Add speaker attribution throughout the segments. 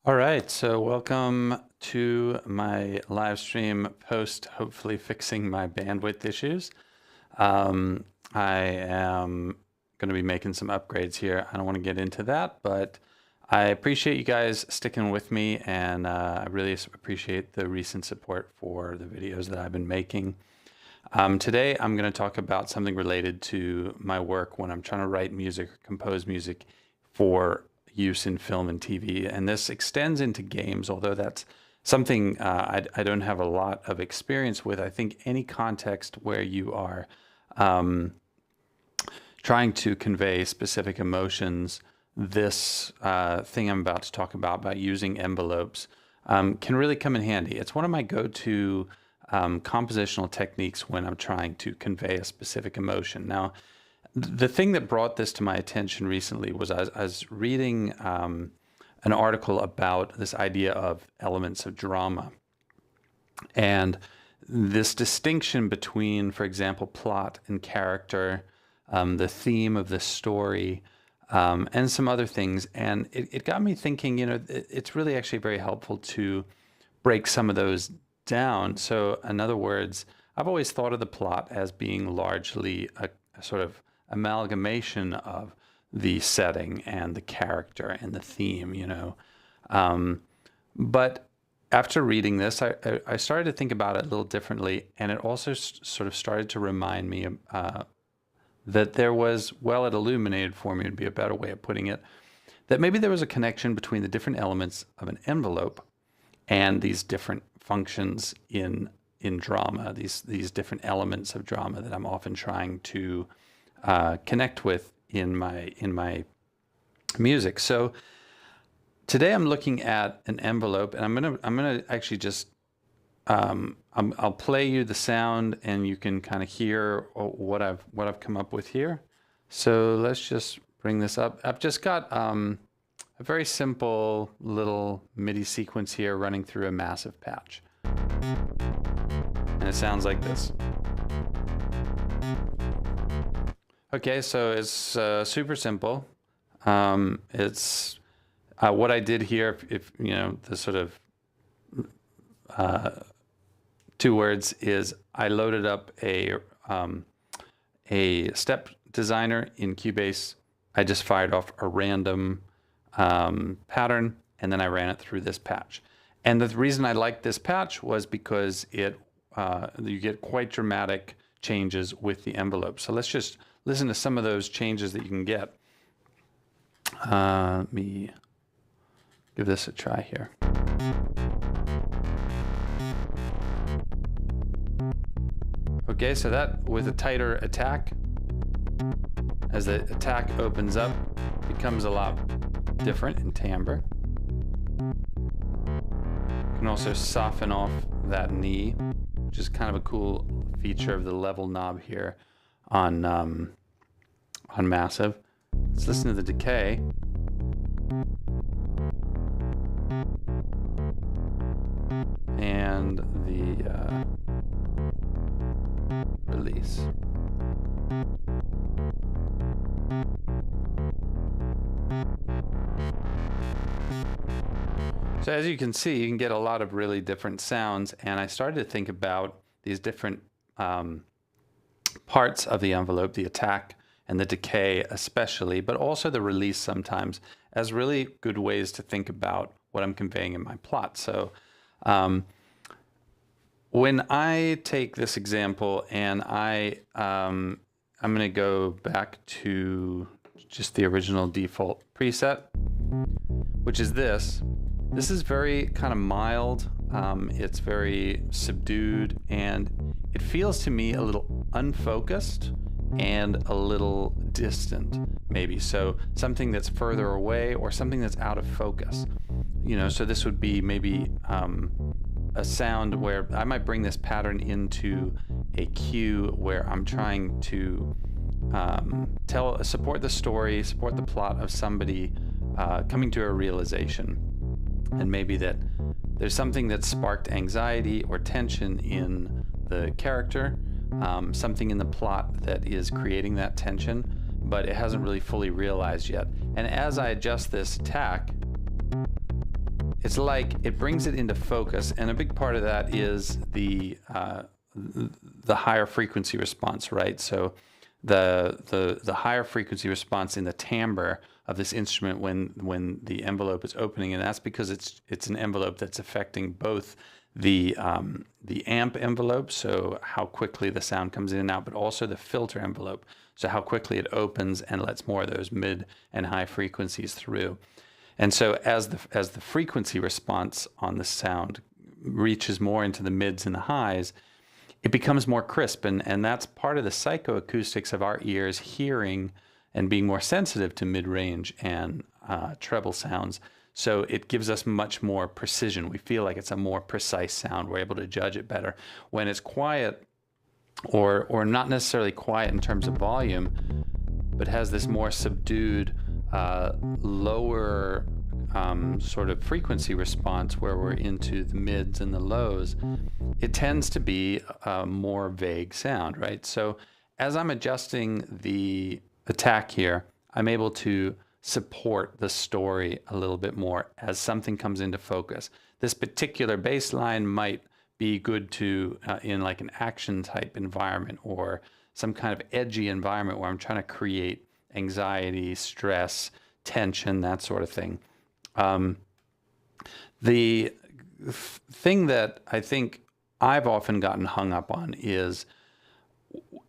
Speaker 1: All right, so welcome to my live stream post, hopefully fixing my bandwidth issues. I am going to be making some upgrades here. I don't want to get into that, but I appreciate you guys sticking with me, and I really appreciate the recent support for the videos that I've been making. Today, I'm going to talk about something related to my work when I'm trying to write music or compose music for use in film and TV, and this extends into games, although that's something I don't have a lot of experience with. I think any context where you are trying to convey specific emotions, this thing I'm about to talk about using envelopes, can really come in handy. It's one of my go-to compositional techniques when I'm trying to convey a specific emotion. Now, the thing that brought this to my attention recently was I was reading an article about this idea of elements of drama and this distinction between, for example, plot and character, the theme of the story, and some other things. And it got me thinking, it's really actually very helpful to break some of those down. So in other words, I've always thought of the plot as being largely a sort of amalgamation of the setting and the character and the theme, but after reading this, I started to think about it a little differently, and it also sort of started to remind me that there was, well, it illuminated for me, would be a better way of putting it, that maybe there was a connection between the different elements of an envelope and these different functions in drama, these different elements of drama that I'm often trying to connect with in my music. So today I'm looking at an envelope, and I'm gonna actually just I'll play you the sound, and you can kind of hear what I've come up with here. So let's just bring this up. I've just got a very simple little MIDI sequence here running through a massive patch, and it sounds like this. Okay, so it's super simple. It's what I did here, if the sort of 2 words is I loaded up a step designer in Cubase. I just fired off a random pattern, and then I ran it through this patch. And the reason I liked this patch was because you get quite dramatic changes with the envelope. So let's just listen to some of those changes that you can get. Let me give this a try here. Okay, so that with a tighter attack, as the attack opens up, becomes a lot different in timbre. You can also soften off that knee, which is kind of a cool feature of the level knob here on Massive. Let's listen to the decay. And the release. So as you can see, you can get a lot of really different sounds, and I started to think about these different parts of the envelope, the attack and the decay especially, but also the release sometimes, as really good ways to think about what I'm conveying in my plot. So when I take this example and I'm going to go back to just the original default preset, which is this. This is very kind of mild. It's very subdued, and it feels to me a little unfocused and a little distant, maybe. So something that's further away or something that's out of focus. So this would be maybe a sound where I might bring this pattern into a cue where I'm trying to support the story, support the plot of somebody coming to a realization. And maybe that there's something that sparked anxiety or tension in the character, something in the plot that is creating that tension, but it hasn't really fully realized yet. And as I adjust this attack, it's like it brings it into focus, and a big part of that is the higher frequency response, right? So the higher frequency response in the timbre of this instrument when the envelope is opening, and that's because it's an envelope that's affecting both the amp envelope, so how quickly the sound comes in and out, but also the filter envelope, so how quickly it opens and lets more of those mid and high frequencies through. And so as the frequency response on the sound reaches more into the mids and the highs, it becomes more crisp, and that's part of the psychoacoustics of our ears hearing and being more sensitive to mid-range and treble sounds. So it gives us much more precision. We feel like it's a more precise sound. We're able to judge it better. When it's quiet, or not necessarily quiet in terms of volume, but has this more subdued, lower sort of frequency response where we're into the mids and the lows, it tends to be a more vague sound, right? So as I'm adjusting the attack here, I'm able to support the story a little bit more as something comes into focus. This particular bass line might be good to in like an action type environment or some kind of edgy environment where I'm trying to create anxiety, stress, tension, that sort of thing. The thing that I think I've often gotten hung up on is,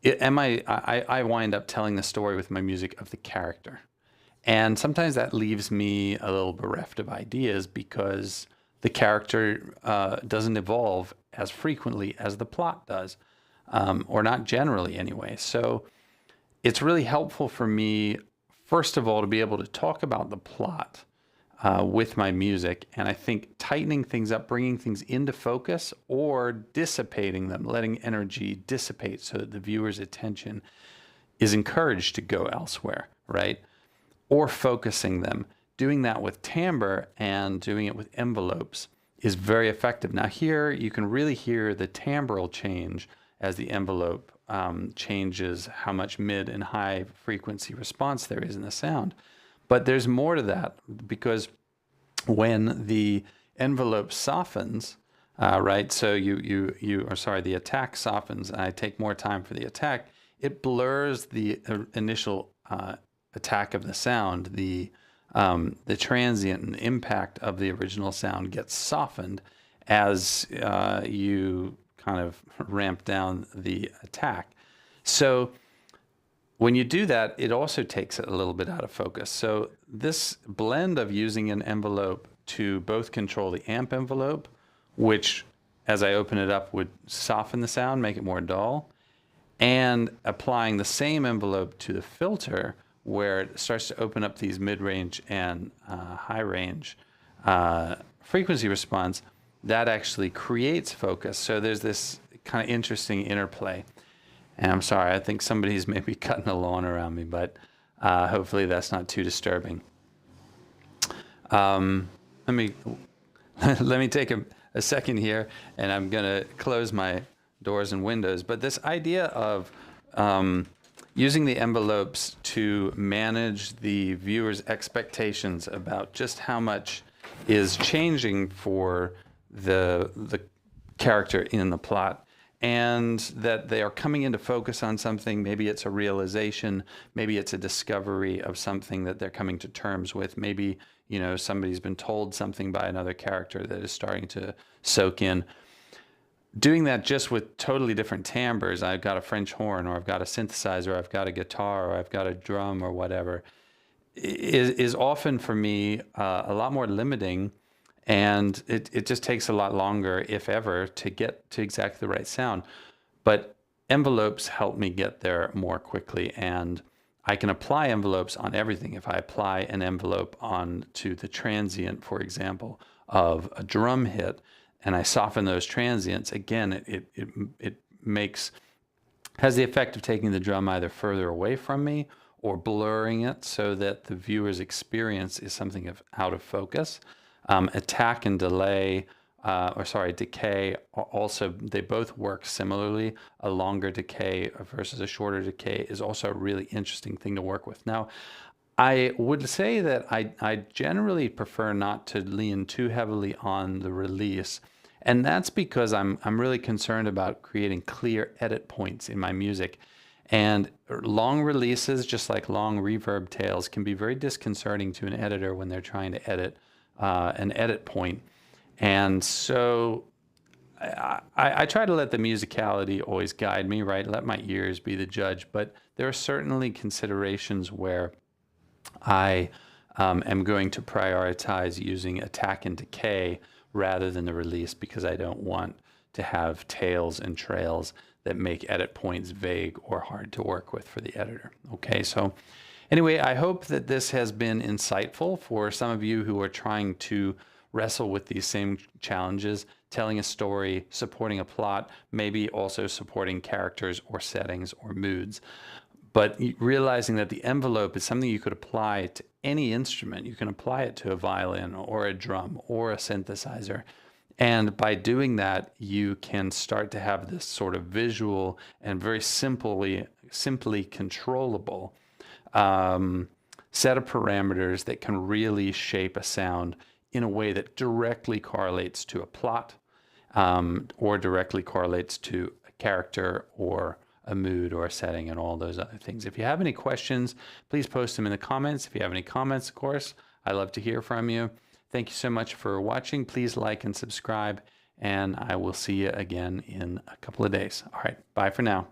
Speaker 1: I wind up telling the story with my music of the character. And sometimes that leaves me a little bereft of ideas because the character doesn't evolve as frequently as the plot does, or not generally anyway. So it's really helpful for me, first of all, to be able to talk about the plot with my music. And I think tightening things up, bringing things into focus, or dissipating them, letting energy dissipate so that the viewer's attention is encouraged to go elsewhere, right? Or focusing them. Doing that with timbre and doing it with envelopes is very effective. Now here you can really hear the timbral change as the envelope changes how much mid and high frequency response there is in the sound. But there's more to that, because when the envelope softens, right, so the attack softens, and I take more time for the attack, it blurs the initial attack of the sound. The transient and impact of the original sound gets softened as you kind of ramp down the attack. So when you do that, it also takes it a little bit out of focus. So this blend of using an envelope to both control the amp envelope, which as I open it up would soften the sound, make it more dull, and applying the same envelope to the filter where it starts to open up these mid-range and high-range frequency response, that actually creates focus. So there's this kind of interesting interplay. And I'm sorry, I think somebody's maybe cutting a lawn around me, but hopefully that's not too disturbing. Let me take a second here, and I'm going to close my doors and windows. But this idea of using the envelopes to manage the viewer's expectations about just how much is changing for the character in the plot, and that they are coming into focus on something. Maybe it's a realization, maybe it's a discovery of something that they're coming to terms with. Maybe, you know, somebody's been told something by another character that is starting to soak in. Doing that just with totally different timbres, I've got a French horn, or I've got a synthesizer, or I've got a guitar, or I've got a drum, or whatever, is often for me a lot more limiting. And it just takes a lot longer, if ever, to get to exactly the right sound. But envelopes help me get there more quickly, and I can apply envelopes on everything. If I apply an envelope on to the transient, for example, of a drum hit, and I soften those transients, again, it has the effect of taking the drum either further away from me or blurring it so that the viewer's experience is something out of focus. Attack and decay, also, they both work similarly. A longer decay versus a shorter decay is also a really interesting thing to work with. Now, I would say that I generally prefer not to lean too heavily on the release. And that's because I'm really concerned about creating clear edit points in my music. And long releases, just like long reverb tails, can be very disconcerting to an editor when they're trying to edit an edit point. And so I try to let the musicality always guide me, right? Let my ears be the judge. But there are certainly considerations where I am going to prioritize using attack and decay rather than the release, because I don't want to have tails and trails that make edit points vague or hard to work with for the editor. Okay, so anyway, I hope that this has been insightful for some of you who are trying to wrestle with these same challenges, telling a story, supporting a plot, maybe also supporting characters or settings or moods. But realizing that the envelope is something you could apply to any instrument. You can apply it to a violin or a drum or a synthesizer. And by doing that, you can start to have this sort of visual and very simply controllable set of parameters that can really shape a sound in a way that directly correlates to a plot or directly correlates to a character or a mood or a setting and all those other things. If you have any questions, please post them in the comments. If you have any comments, of course, I love to hear from you. Thank you so much for watching. Please like and subscribe, and I will see you again in a couple of days. All right, bye for now.